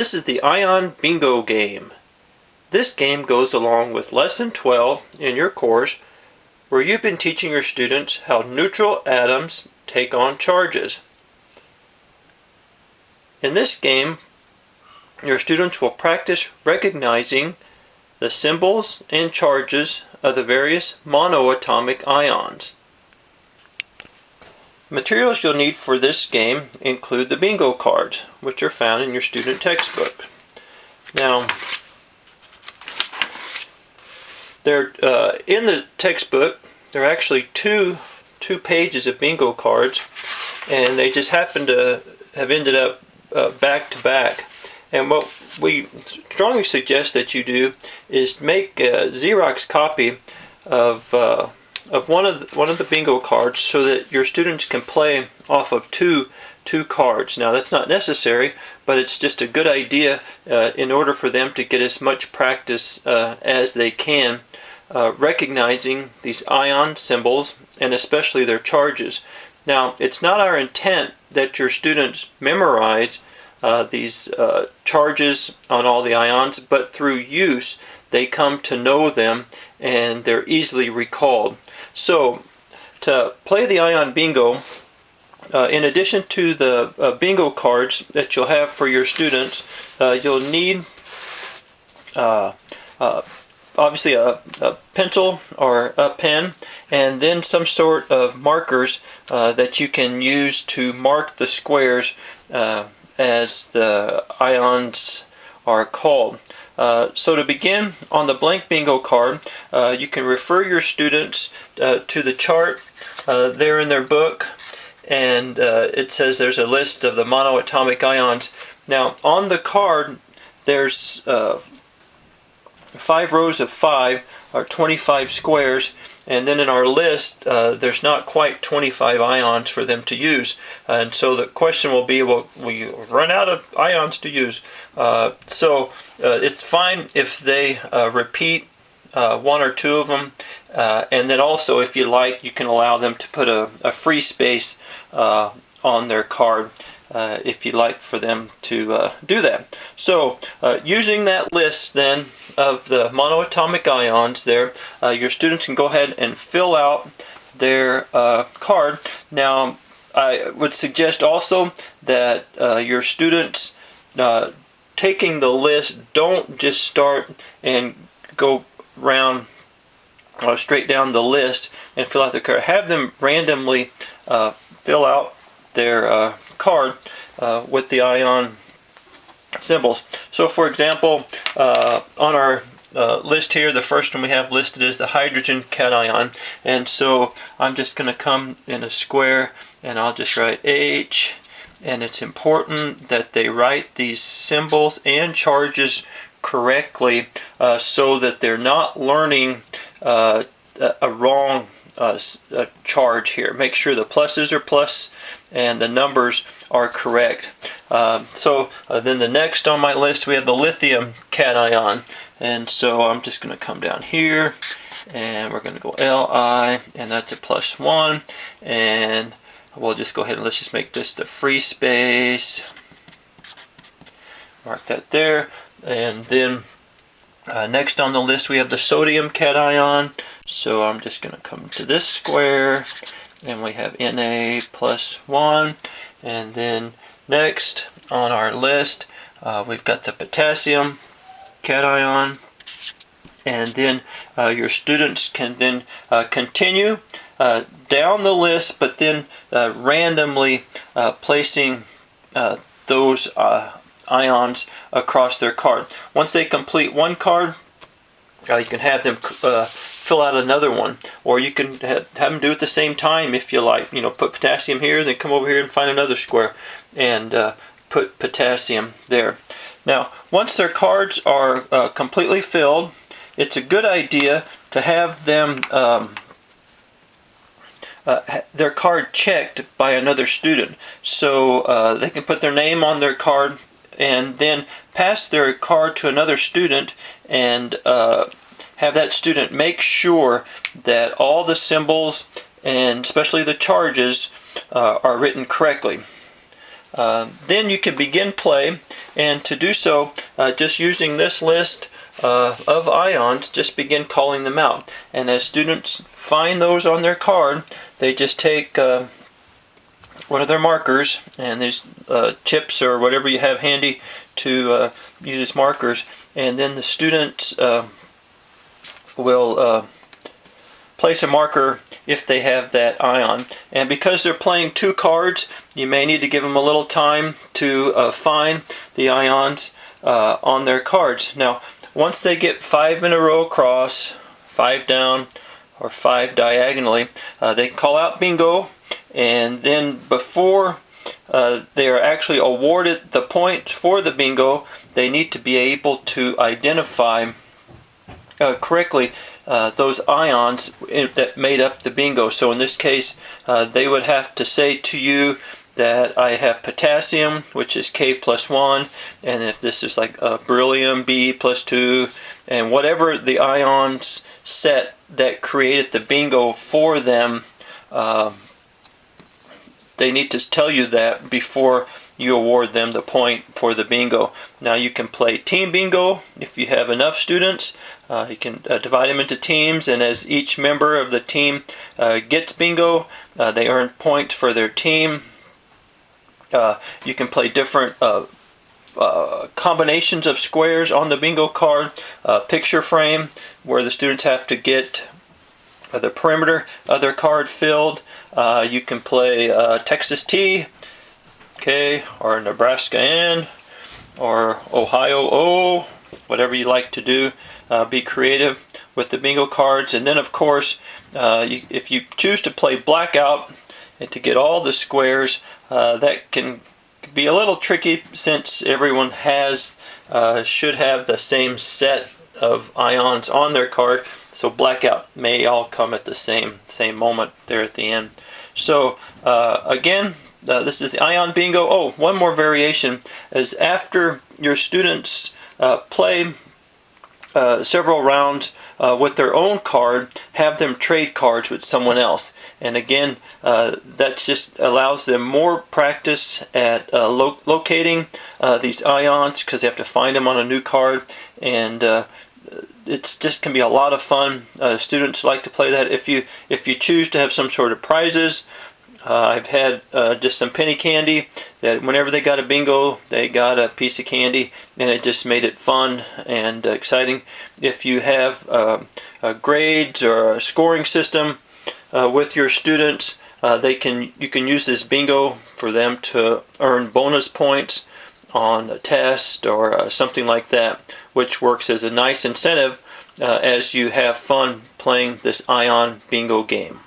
This is the Ion Bingo game. This game goes along with Lesson 12 in your course, where you've been teaching your students how neutral atoms take on charges. In this game, your students will practice recognizing the symbols and charges of the various monoatomic ions. Materials you'll need for this game include the bingo cards, which are found in your student textbook. Now, in the textbook, there are actually two pages of bingo cards, and they just happen to have ended up back to back. And what we strongly suggest that you do is make a Xerox copy of one of the bingo cards so that your students can play off of two cards. Now that's not necessary, but it's just a good idea in order for them to get as much practice as they can recognizing these ion symbols and especially their charges. Now, it's not our intent that your students memorize these charges on all the ions, but through use they come to know them and they're easily recalled. So to play the ion bingo, in addition to the bingo cards that you'll have for your students, you'll need obviously a pencil or a pen, and then some sort of markers that you can use to mark the squares as the ions are called. So to begin, on the blank bingo card, you can refer your students to the chart there in their book, and it says there's a list of the monoatomic ions. Now on the card there's 5 rows of 5 or 25 squares, and then in our list there's not quite 25 ions for them to use, and so the question will be, well, we run out of ions to use. So it's fine if they repeat 1 or 2 of them, and then also, if you like, you can allow them to put a free space on their card if you'd like for them to do that. So using that list then of the monoatomic ions there, your students can go ahead and fill out their card. Now, I would suggest also that your students taking the list, don't just start and go round straight down the list and fill out the card. Have them randomly fill out their card with the ion symbols. So for example, on our list here, the first one we have listed is the hydrogen cation, and so I'm just going to come in a square and I'll just write H, and it's important that they write these symbols and charges correctly so that they're not learning a wrong charge here. Make sure the pluses are plus and the numbers are correct. So then the next on my list we have the lithium cation, and so I'm just going to come down here and we're going to go Li, and that's a +1, and we'll just go ahead and let's just make this the free space. Mark that there. And then next on the list we have the sodium cation, so I'm just going to come to this square and we have Na +1, and then next on our list we've got the potassium cation, and then your students can then continue down the list, but then randomly placing those ions across their card. Once they complete one card, you can have them fill out another one, or you can have them do it at the same time if you like. You know, put potassium here, then come over here and find another square and put potassium there. Now, once their cards are completely filled, it's a good idea to have them their card checked by another student, so they can put their name on their card and then pass their card to another student and have that student make sure that all the symbols and especially the charges are written correctly. then you can begin play, and to do so, just using this list of ions, just begin calling them out. And as students find those on their card, they just take one of their markers, and these chips or whatever you have handy to use as markers, and then the students will place a marker if they have that ion. And because they're playing two cards, you may need to give them a little time to find the ions on their cards. Now, once they get 5 in a row across, 5 down, or 5 diagonally, they call out bingo, and then before they are actually awarded the points for the bingo, they need to be able to identify correctly those ions that made up the bingo. So in this case, they would have to say to you that I have potassium, which is K plus 1, and if this is like beryllium, B plus 2, and whatever the ions set that created the bingo for them, they need to tell you that before you award them the point for the bingo. Now you can play team bingo if you have enough students. You can divide them into teams, and as each member of the team gets bingo, they earn points for their team. You can play different combinations of squares on the bingo card. Picture frame, where the students have to get the perimeter of their card filled. You can play Texas T, okay, or Nebraska N, or Ohio O, whatever you like to do. Be creative with the bingo cards. And then, of course, if you choose to play blackout and to get all the squares, that can be a little tricky since everyone should have the same set of ions on their card. So blackout may all come at the same moment there at the end. So again, this is the ion bingo. Oh, one more variation is after your students play several rounds with their own card, have them trade cards with someone else. And again, that just allows them more practice at locating these ions, because they have to find them on a new card. And it's just can be a lot of fun. Students like to play that. If you choose to have some sort of prizes, I've had just some penny candy that whenever they got a bingo, they got a piece of candy, and it just made it fun and exciting. If you have grades or a scoring system with your students, you can use this bingo for them to earn bonus points on a test or something like that, which works as a nice incentive as you have fun playing this ion bingo game.